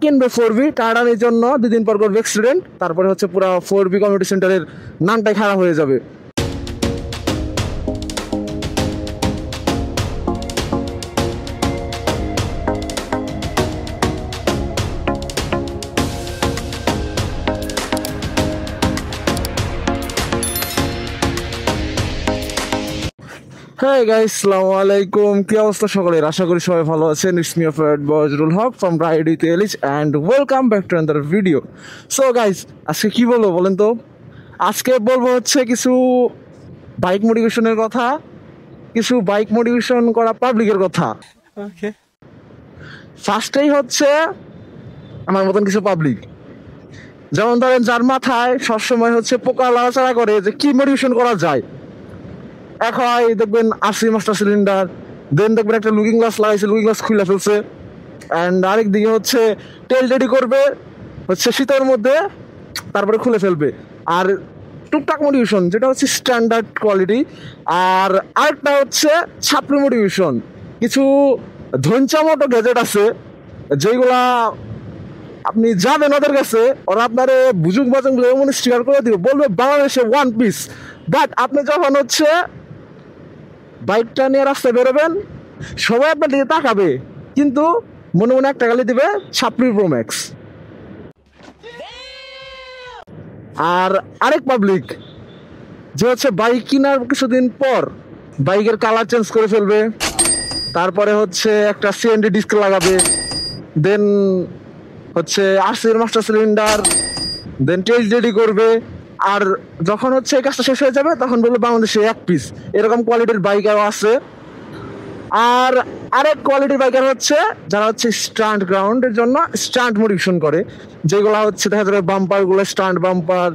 কিনবে 4B টার্ডানির জন্য 2 দিন পর করবে অ্যাক্সিডেন্ট, তারপরে হচ্ছে পুরো 4B কমিউনিটি সেন্টারের নামটাই খারাপ হয়ে যাবে। হ্যাঁ গাইস, আসসালামু আলাইকুম। কি অবস্থা সকলের? আশা করি সবাই ভালো আছেন। It's me favourite Bajrul Haque from ride with এলিচ and welcome back to another video. So guys, আজকে কি বলবো বলেন তো? আজকে বলবো হচ্ছে কিছু বাইক মডিফিকেশনের কথা, কিছু বাইক মডিফিকেশন করা পাবলিকের কথা। ওকে, ফার্স্টেই হচ্ছে আমার মতন কিছু পাবলিক, যেমন ধরেন যার মাথায় সবসময় হচ্ছে পোকা লাড়াচাড়া করে যে কি মডিফিকেশন করা যায়। এক হয় দেখবেন 80 মাস্টার সিলিন্ডার, দেন দেখবেন একটা লুকিং গ্লাস লাগাইছে, লুকিং গ্লাস খুলে ফেলছে। অ্যান্ড আরেক দিকে হচ্ছে টেল রেডি করবে হচ্ছে শীতের মধ্যে, তারপরে খুলে ফেলবে। আর টুকটাক মোটিভেশন যেটা হচ্ছে স্ট্যান্ডার্ড কোয়ালিটি। আর আরেকটা হচ্ছে ছাপড়ি মোটিভেশন। কিছু ধনচামটো গ্যাজেট আছে যেগুলা আপনি যাবেন ওদের কাছে, ওরা আপনার বুঝুক বাজুক এমন স্টিকার করে দিবে, বলবে বাংলাদেশে ওয়ান পিস। বাট আপনি যখন হচ্ছে বাইকটা নিয়ে রাস্তায় বেরোবেন, সবাই আপনার দিকে তাকাবে, কিন্তু মনে মনে একটা গালি দিবে ছাপড়ি প্রো ম্যাক্স। আর আরেক পাবলিক যে হচ্ছে বাইক কেনার কিছুদিন পর বাইকের কালার চেঞ্জ করে ফেলবে, তারপরে হচ্ছে একটা সিএনডি ডিস্ক লাগাবে, দেন হচ্ছে 80 মাস্টার সিলিন্ডার, দেন টেল রেডি করবে। আর যখন হচ্ছে এই কাজটা শেষ হয়ে যাবে তখন বলবে বাংলাদেশে এক পিস। এরকম কোয়ালিটির বাইকারও আছে। আর আরেক কোয়ালিটির বাইকার হচ্ছে যারা হচ্ছে স্টান্ট গ্রাউন্ডের জন্য স্টান্ট মডিফিকেশন করে, যেগুলো হচ্ছে দেখা যাবে বাম্পার গুলো স্টান্ট বাম্পার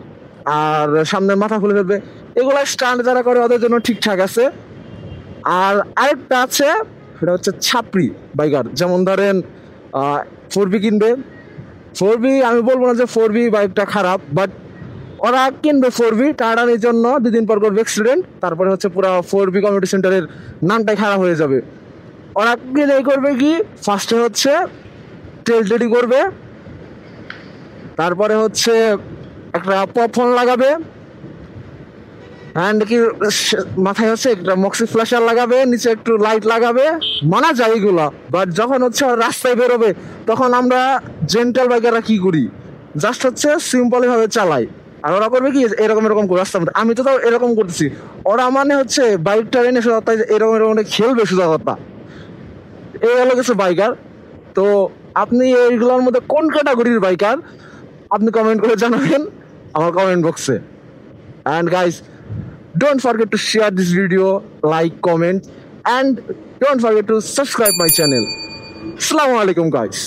আর সামনের মাথা খুলে ফেলবে, এগুলো স্টান্ট যারা করে ওদের জন্য ঠিকঠাক আছে। আর আরেকটা আছে, সেটা হচ্ছে ছাপড়ি বাইকার, যেমন ধরেন 4B কিনবে। 4B আমি বলবো না যে 4B বাইকটা খারাপ, বাট ওরা কিনবে 4B টার্ডানির জন্য 2 দিন পর করবে অ্যাক্সিডেন্ট, তারপরে হচ্ছে পুরো 4B কমিউনিটি সেন্টারের নামটাই খারাপ হয়ে যাবে। ওরা কিনে করবে কি, ফার্স্টে হচ্ছে টেল রেডি করবে, তারপরে হচ্ছে একটা পপকর্ন লাগাবে, অ্যান্ড কি মাথায় হচ্ছে একটা মক্সি ফ্ল্যাশার লাগাবে, নিচে একটু লাইট লাগাবে, মানা যায় এগুলো। বাট যখন হচ্ছে রাস্তায় বেরোবে তখন আমরা জেন্টাল বাইকাররা কি করি, জাস্ট হচ্ছে সিম্পলি ভাবে চালাই। আর ওরা করবে কি এরকম এরকম করে রাস্তার মধ্যে, আমি তো তাও এরকম করতেছি। ওরা মানে হচ্ছে বাইকটা এনে শুধু তাই এরকম এরকম খেলবে শুধু কথা। এই হলো কিছু বাইকার। তো আপনি এইগুলোর মধ্যে কোন ক্যাটাগরির বাইকার আপনি কমেন্ট করে জানাবেন আমার কমেন্ট বক্সে। And guys, don't forget to share this video, like, comment, and don't forget to subscribe my channel. Assalamu alaikum guys.